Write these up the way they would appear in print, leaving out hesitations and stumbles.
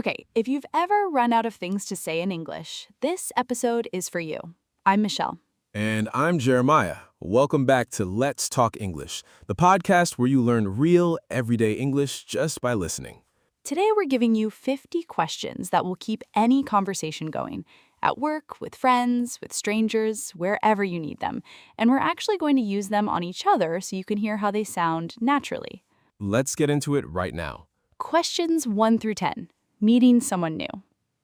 Okay, if you've ever run out of things to say in English, this episode is for you. I'm Michelle. And I'm Jeremiah. Welcome back to Let's Talk English, the podcast where you learn real, everyday English just by listening. Today we're giving you 50 questions that will keep any conversation going at work, with friends, with strangers, wherever you need them. And we're actually going to use them on each other so you can hear how they sound naturally. Let's get into it right now. Questions 1 through 10. Meeting someone new.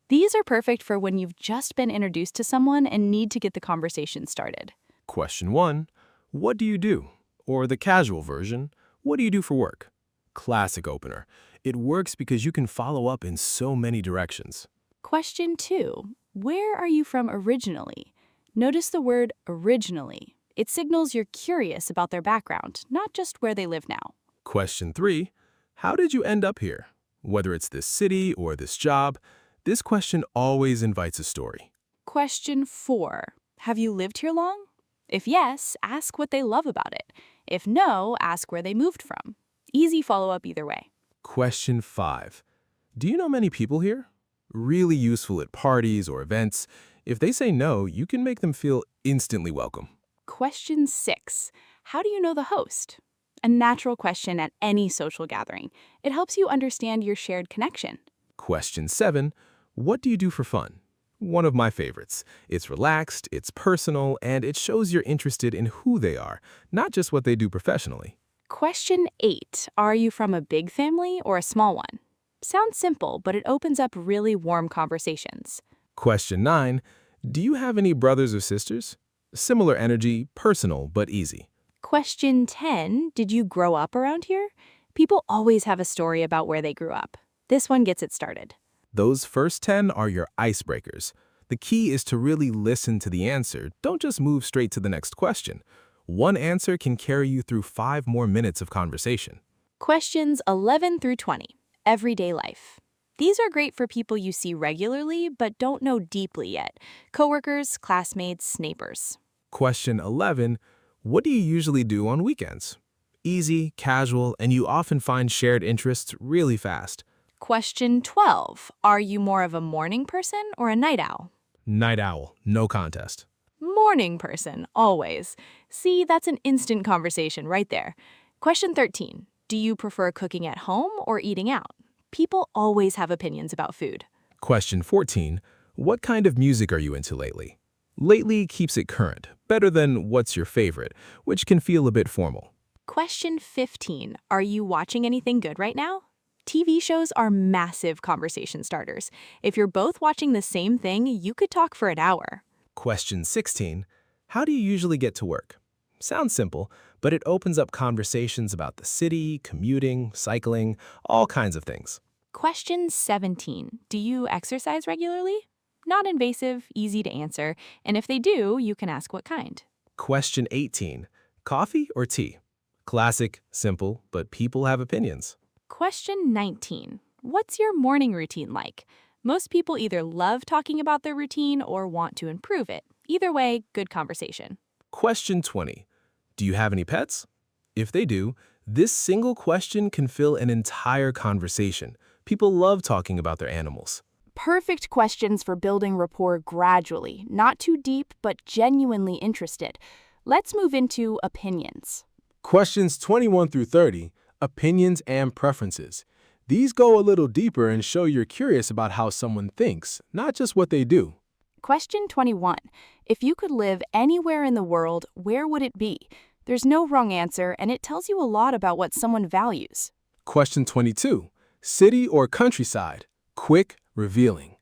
These are perfect for when you've just been introduced to someone and need to get the conversation started. Question 1. What do you do? Or the casual version, what do you do for work? Classic opener. It works because you can follow up in so many directions. Question 2. Where are you from originally? Notice the word originally. It signals you're curious about their background, not just where they live now. Question 3. How did you end up here? Whether it's this city or this job, this question always invites a story. Question 4. Have you lived here long? If yes, ask what they love about it. If no, ask where they moved from. Easy follow-up either way. Question 5. Do you know many people here? Really useful at parties or events. If they say no, you can make them feel instantly welcome. Question 6. How do you know the host? A natural question at any social gathering. It helps you understand your shared connection. Question 7. What do you do for fun? One of my favorites. It's relaxed, it's personal, and it shows you're interested in who they are, not just what they do professionally. Question 8. Are you from a big family or a small one? Sounds simple, but it opens up really warm conversations. Question 9. Do you have any brothers or sisters? Similar energy, personal, but easy. Question 10. Did you grow up around here? People always have a story about where they grew up. This one gets it started. Those first 10 are your icebreakers. The key is to really listen to the answer. Don't just move straight to the next question. One answer can carry you through 5 more minutes of conversation. Questions 11 through 20. Everyday life. These are great for people you see regularly but don't know deeply yet. Coworkers, classmates, neighbors. Question 11. What do you usually do on weekends? Easy, casual, and you often find shared interests really fast. Question 12. Are you more of a morning person or a night owl? Night owl, no contest. Morning person, always. See, that's an instant conversation right there. Question 13. Do you prefer cooking at home or eating out? People always have opinions about food. Question 14. What kind of music are you into lately? Lately keeps it current, better than what's your favorite, which can feel a bit formal. Question 15. Are you watching anything good right now? TV shows are massive conversation starters. If you're both watching the same thing, you could talk for an hour. Question 16. How do you usually get to work? Sounds simple, but it opens up conversations about the city, commuting, cycling, all kinds of things. Question 17. Do you exercise regularly? Not invasive, easy to answer, and if they do, you can ask what kind. Question 18. Coffee or tea? Classic, simple, but people have opinions. Question 19. What's your morning routine like? Most people either love talking about their routine or want to improve it. Either way, good conversation. Question 20. Do you have any pets? If they do, this single question can fill an entire conversation. People love talking about their animals. Perfect questions for building rapport gradually, not too deep, but genuinely interested. Let's move into opinions. Questions 21 through 30, opinions and preferences. These go a little deeper and show you're curious about how someone thinks, not just what they do. Question 21. If you could live anywhere in the world, where would it be? There's no wrong answer, and it tells you a lot about what someone values. Question 22, city or countryside? Quick, revealing.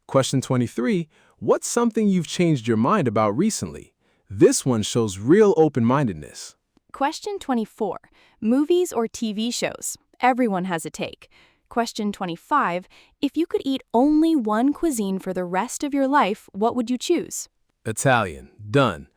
Question 23, what's something you've changed your mind about recently? This one shows real open-mindedness. Question 24. Movies or TV shows? Everyone has a take. Question 25. If you could eat only one cuisine for the rest of your life, what would you choose? Italian, done.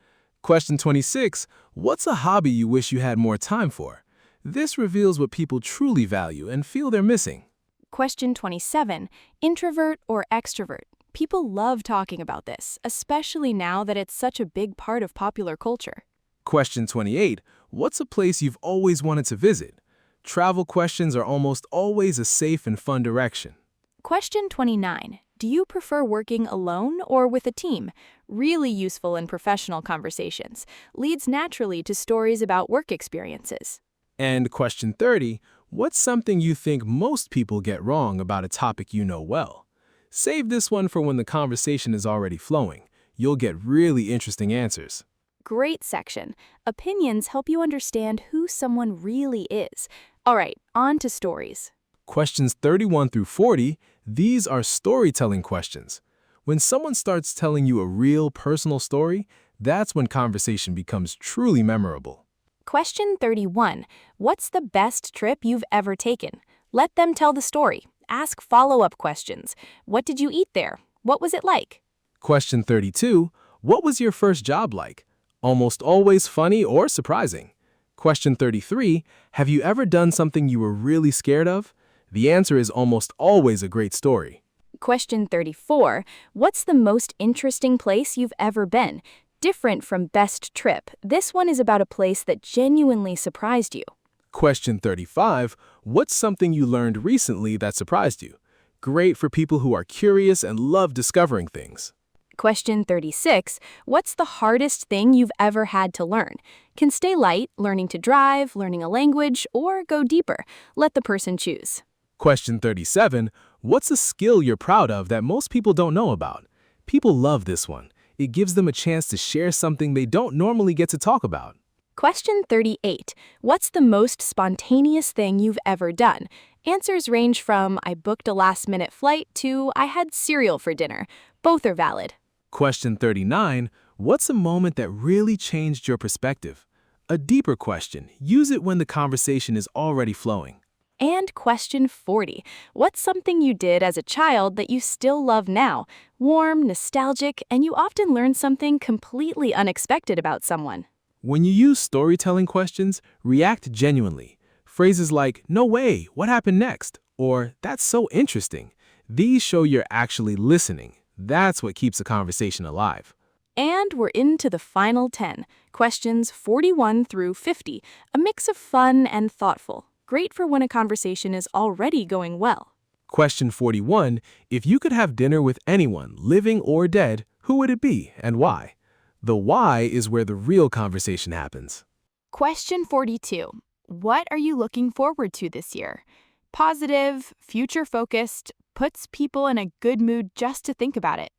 Question 26, what's a hobby you wish you had more time for? This reveals what people truly value and feel they're missing. Question 27. Introvert or extrovert? People love talking about this, especially now that it's such a big part of popular culture. Question 28. What's a place you've always wanted to visit? Travel questions are almost always a safe and fun direction. Question 29. Do you prefer working alone or with a team? Really useful in professional conversations. Leads naturally to stories about work experiences. And question 30, what's something you think most people get wrong about a topic you know well? Save this one for when the conversation is already flowing. You'll get really interesting answers. Great section. Opinions help you understand who someone really is. All right, on to stories. Questions 31 through 40, these are storytelling questions. When someone starts telling you a real personal story, that's when conversation becomes truly memorable. Question 31. What's the best trip you've ever taken? Let them tell the story. Ask follow-up questions. What did you eat there? What was it like? Question 32, what was your first job like? Almost always funny or surprising. Question 33, have you ever done something you were really scared of? The answer is almost always a great story. Question 34. What's the most interesting place you've ever been? Different from best trip, this one is about a place that genuinely surprised you. Question 35, what's something you learned recently that surprised you? Great for people who are curious and love discovering things. Question 36. What's the hardest thing you've ever had to learn? Can stay light, learning to drive, learning a language, or go deeper. Let the person choose. Question 37, what's a skill you're proud of that most people don't know about? People love this one. It gives them a chance to share something they don't normally get to talk about. Question 38. What's the most spontaneous thing you've ever done? Answers range from I booked a last-minute flight to I had cereal for dinner. Both are valid. Question 39, what's a moment that really changed your perspective? A deeper question. Use it when the conversation is already flowing. And question 40. What's something you did as a child that you still love now? Warm, nostalgic, and you often learn something completely unexpected about someone. When you use storytelling questions, react genuinely. Phrases like, no way, what happened next? Or, that's so interesting. These show you're actually listening. That's what keeps a conversation alive. And we're into the final 10. Questions 41 through 50. A mix of fun and thoughtful. Great for when a conversation is already going well. Question 41, if you could have dinner with anyone, living or dead, who would it be and why? The why is where the real conversation happens. Question 42. What are you looking forward to this year? Positive, future-focused, puts people in a good mood just to think about it.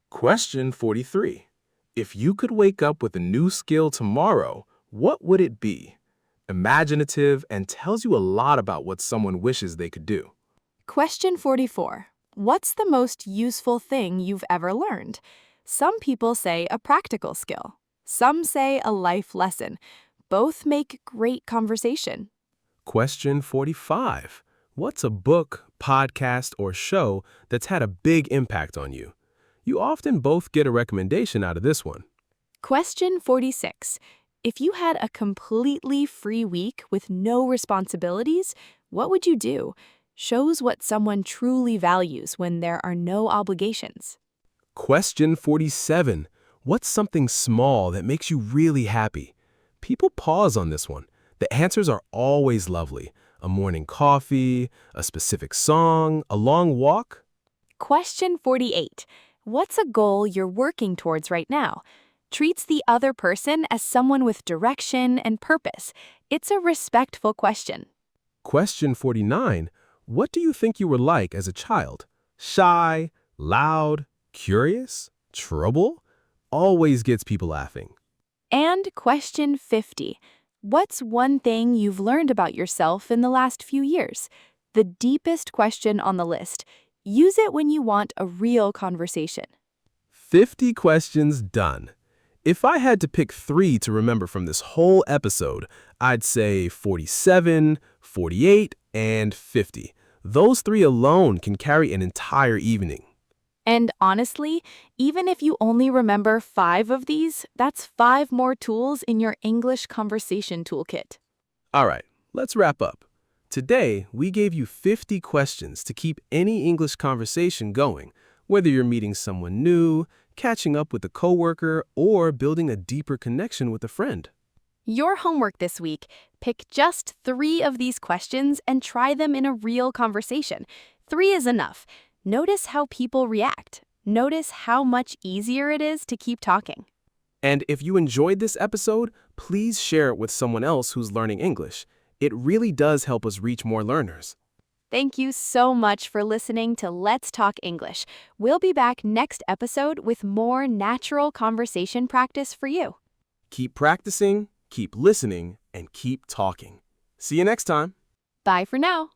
Question 43, if you could wake up with a new skill tomorrow, what would it be? Imaginative and tells you a lot about what someone wishes they could do. Question 44. What's the most useful thing you've ever learned? Some people say a practical skill. Some say a life lesson. Both make great conversation. Question 45. What's a book, podcast, or show that's had a big impact on you? You often both get a recommendation out of this one. Question 46. If you had a completely free week with no responsibilities, what would you do? Shows what someone truly values when there are no obligations. Question 47. What's something small that makes you really happy? People pause on this one. The answers are always lovely. A morning coffee, a specific song, a long walk. Question 48. What's a goal you're working towards right now? Treats the other person as someone with direction and purpose. It's a respectful question. Question 49. What do you think you were like as a child? Shy, loud, curious, trouble? Always gets people laughing. And question 50. What's one thing you've learned about yourself in the last few years? The deepest question on the list. Use it when you want a real conversation. 50 questions done. If I had to pick 3 to remember from this whole episode, I'd say 47, 48, and 50. Those 3 alone can carry an entire evening. And honestly, even if you only remember 5 of these, that's 5 more tools in your English conversation toolkit. All right, let's wrap up. Today, we gave you 50 questions to keep any English conversation going, whether you're meeting someone new, catching up with a coworker, or building a deeper connection with a friend. Your homework this week, pick just 3 of these questions and try them in a real conversation. 3 is enough. Notice how people react. Notice how much easier it is to keep talking. And if you enjoyed this episode, please share it with someone else who's learning English. It really does help us reach more learners. Thank you so much for listening to Let's Talk English. We'll be back next episode with more natural conversation practice for you. Keep practicing, keep listening, and keep talking. See you next time. Bye for now.